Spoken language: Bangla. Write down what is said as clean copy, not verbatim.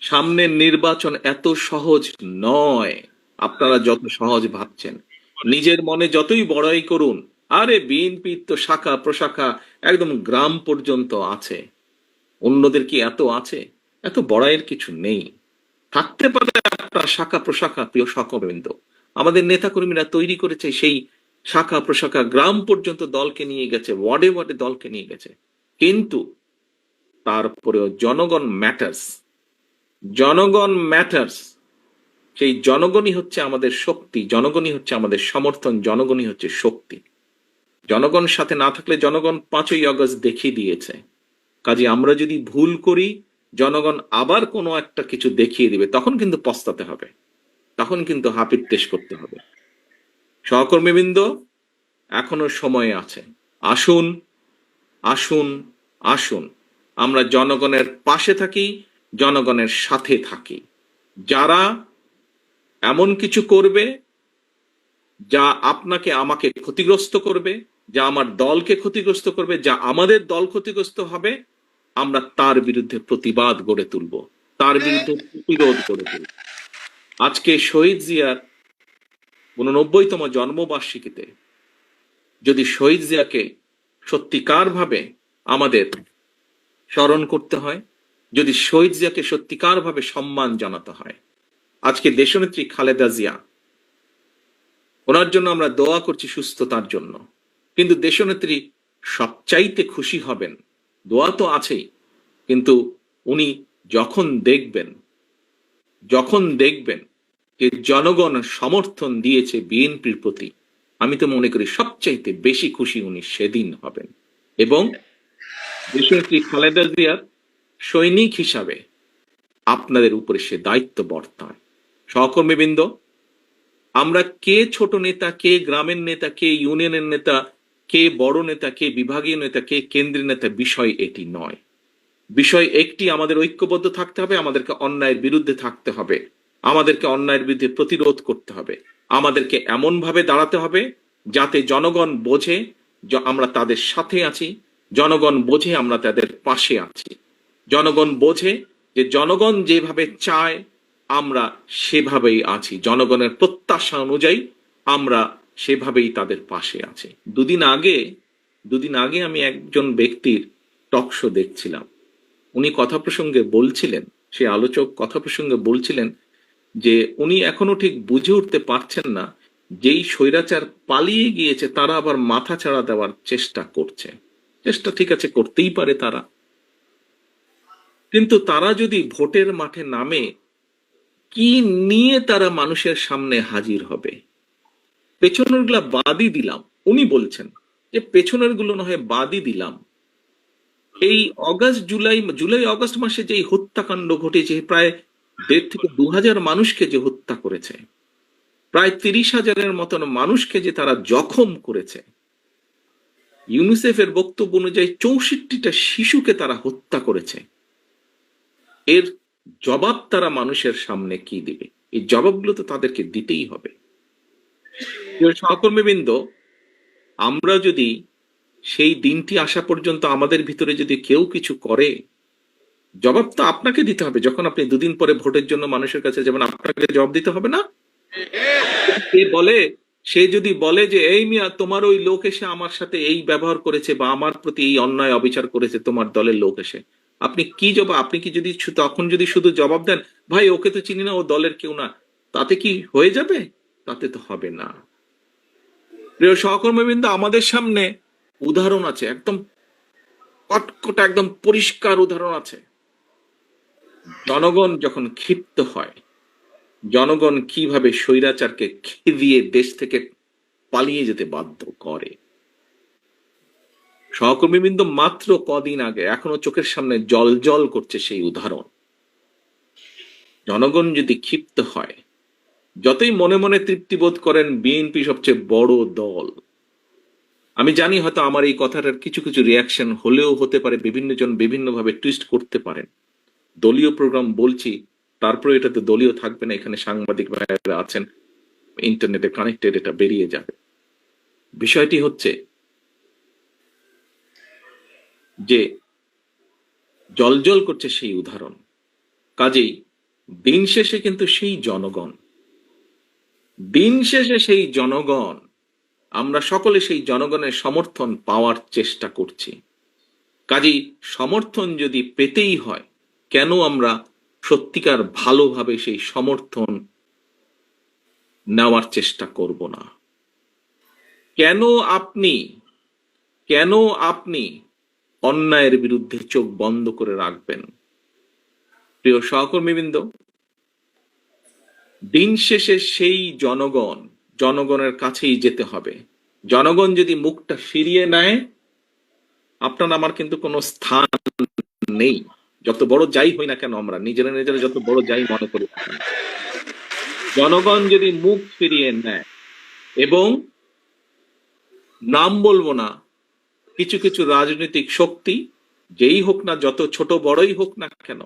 সামনের নির্বাচন এত সহজ নয় আপনারা যত সহজ ভাবছেন। নিজের মনে যতই বড়াই করুন, আরে বিএনপি তো শাখা প্রশাখা একদম গ্রাম পর্যন্ত আছে, অন্যদের কি এত আছে? এত বড়াইয়ের কিছু নেই। থাকতে পারে আপনার শাখা প্রশাখা, প্রিয় সহকর্মীবৃন্দ, আমাদের নেতাকর্মীরা তৈরি করেছে সেই শাখা প্রশাখা, গ্রাম পর্যন্ত দলকে নিয়ে গেছে, ওয়ার্ডে ওয়ার্ডে দলকে নিয়ে গেছে। কিন্তু তারপরেও জনগণ ম্যাটার্স, জনগণ ম্যাটার্স। সেই জনগণই হচ্ছে আমাদের শক্তি, জনগণই হচ্ছে আমাদের সমর্থন, জনগণই হচ্ছে শক্তি। জনগণ সাথে না থাকলে জনগণ 5ই আগস্ট দেখিয়ে দিয়েছে। কাজে আমরা যদি ভুল করি, জনগণ আবার কোনো একটা কিছু দেখিয়ে দিবে, তখন কিন্তু পস্তাতে হবে, তখন কিন্তু হাপির টেস করতে হবে। সহকর্মীবৃন্দ, এখনো সময় আছে। আসুন, আসুন, আসুন, আমরা জনগণের পাশে থাকি, জনগণের সাথে থাকি। যারা এমন কিছু করবে যা আপনাকে আমাকে ক্ষতিগ্রস্ত করবে, যা আমার দলকে ক্ষতিগ্রস্ত করবে, যা আমাদের দল ক্ষতিগ্রস্ত হবে, আমরা তার বিরুদ্ধে প্রতিবাদ গড়ে তুলব, তার বিরুদ্ধে প্রতিরোধ গড়ে তুলব। আজকে শহীদ জিয়ার 89তম জন্মবার্ষিকীতে যদি শহীদ জিয়াকে সত্যিকার ভাবে আমাদের স্মরণ করতে হয়, যদি শহীদ জিয়াকে সত্যিকার ভাবে সম্মান জানাতে হয়, আজকে দেশনেত্রী খালেদা জিয়া, ওনার জন্য আমরা দোয়া করছি সুস্থতার জন্য। কিন্তু দেশনেত্রী সবচাইতে খুশি হবেন, দোয়া তো আছেই, কিন্তু উনি যখন দেখবেন, যখন দেখবেন যে জনগণ সমর্থন দিয়েছে বিএনপির প্রতি, আমি তো মনে করি সবচাইতে বেশি খুশি উনি সেদিন হবেন। এবং দেশনেত্রী খালেদা জিয়ার সৈনিক হিসাবে আপনাদের উপরে সে দায়িত্ব বর্তায়। সহকর্মীবৃন্দ, আমরা কে ছোট নেতা, কে গ্রামের নেতা, কে ইউনিয়নের নেতা, কে বড় নেতা, কে বিভাগীয় নেতা, কে কেন্দ্রীয় নেতা, বিষয় এটি নয়। বিষয় একটি, আমাদের ঐক্যবদ্ধ থাকতে হবে, আমাদেরকে অন্যায়ের বিরুদ্ধে থাকতে হবে, আমাদেরকে অন্যায়ের বিরুদ্ধে প্রতিরোধ করতে হবে, আমাদেরকে এমন ভাবে দাঁড়াতে হবে যাতে জনগণ বোঝে যে আমরা তাদের সাথে আছি, জনগণ বোঝে আমরা তাদের পাশে আছি, জনগণ বোঝে যে জনগণ যেভাবে চায় আমরা সেভাবেই আছি, জনগণের প্রত্যাশা অনুযায়ী আমরা সেভাবেই তাদের পাশে আছি। দুদিন আগে আমি একজন ব্যক্তির টক শো দেখছিলাম। উনি কথা প্রসঙ্গে বলছিলেন, সে আলোচক কথা প্রসঙ্গে বলছিলেন যে উনি এখনো ঠিক বুঝে উঠতে পারছেন না, যেই স্বৈরাচার পালিয়ে গিয়েছে তারা আবার মাথা ছাড়া দেওয়ার চেষ্টা করছে। চেষ্টা ঠিক আছে, করতেই পারে তারা, কিন্তু তারা যদি ভোটের মাঠে নামে, কি নিয়ে তারা মানুষের সামনে হাজির হবে? পেছনের গুলা বাদই দিলাম, উনি বলছেন যে পেছনের গুলো না হয় বাদই দিলাম, এই জুলাই অগস্ট মাসে যে হত্যাকাণ্ড ঘটেছে, প্রায় 1.5 থেকে 2,000 মানুষকে যে হত্যা করেছে, প্রায় 30,000-এর মতন মানুষকে যে তারা জখম করেছে, ইউনিসেফের বক্তব্য অনুযায়ী 64টা শিশুকে তারা হত্যা করেছে, এর জবাব তারা মানুষের সামনে কি দিবে? এই জবাবগুলো তো তাদেরকে দিতেই হবে। সহকর্মীবৃন্দ, আমরা যদি সেই দিনটি আসা পর্যন্ত আমাদের ভিতরে যদি কেউ কিছু করে, জবাব তো আপনাকে দিতে হবে। যখন আপনি 2 দিন পরে ভোটের জন্য মানুষের কাছে যাবেন, আপনাকে জবাব দিতে হবে না? সে যদি বলে যে এই মিয়া, তোমার ওই লোক এসে আমার সাথে এই ব্যবহার করেছে বা আমার প্রতি এই অন্যায় অবিচার করেছে, তোমার দলের লোক এসে, আপনি কি জবাব? আপনি কি যদি তখন যদি শুধু জবাব দেন, ভাই ওকে তো চিনি না, ও দলের কেউ না, তাতে কি হয়ে যাবে? তাতে তো হবে না। প্রিয় সহকর্মীবৃন্দ, আমাদের সামনে উদাহরণ আছে, একদম কটকটা একদম পরিষ্কার উদাহরণ আছে। জনগণ যখন ক্ষিপ্ত হয়, জনগণ কিভাবে স্বৈরাচারকে খেদিয়ে দেশ থেকে পালিয়ে যেতে বাধ্য করে। সহকর্মীবৃন্দ, মাত্র কদিন আগে, এখনো চোখের সামনে জল জল করছে সেই উদাহরণ। জনগণ যদি ক্ষিপ্ত হয়, যতই মনে মনে তৃপ্তি বোধ করেন বিএনপি সবচেয়ে বড় দল, আমি জানি হয়তো আমার এই কথাটার কিছু কিছু রিয়াকশন হলেও হতে পারে, বিভিন্ন জন বিভিন্ন ভাবে টুইস্ট করতে পারেন। দলীয় প্রোগ্রাম বলছি, তারপরে এটা তো দলীয় থাকবে না, এখানে সাংবাদিক ভাইরা আছেন, ইন্টারনেটে কানেক্টেড, এটা বেরিয়ে যাবে। বিষয়টি হচ্ছে যে জলজল করছে সেই উদাহরণ। কাজেই দিন শেষে কিন্তু সেই জনগণ, দিন শেষে সেই জনগণ, আমরা সকলে সেই জনগণের সমর্থন পাওয়ার চেষ্টা করছি। কাজেই সমর্থন যদি পেতেই হয়, কেন আমরা সত্যিকার ভালোভাবে সেই সমর্থন নেওয়ার চেষ্টা করব না? কেন আপনি কেন আপনি অন্যায়ের বিরুদ্ধে চোখ বন্ধ করে রাখবেন? প্রিয় সহকর্মীবৃন্দ, দিন শেষে সেই জনগণের কাছেই যেতে হবে। জনগণ যদি মুখটা ফিরিয়ে নেয়, আপনার আমার কিন্তু কোনো স্থান নেই। যত বড় যাই হই না কেন, আমরা নিজেরা নিজেরা যত বড় যাই মনে করি না কেন, জনগণ যদি মুখ ফিরিয়ে নেয়, এবং নাম বলবো না, কিছু কিছু রাজনৈতিক শক্তি, যেই হোক না, যত ছোট বড়ই হোক না কেন,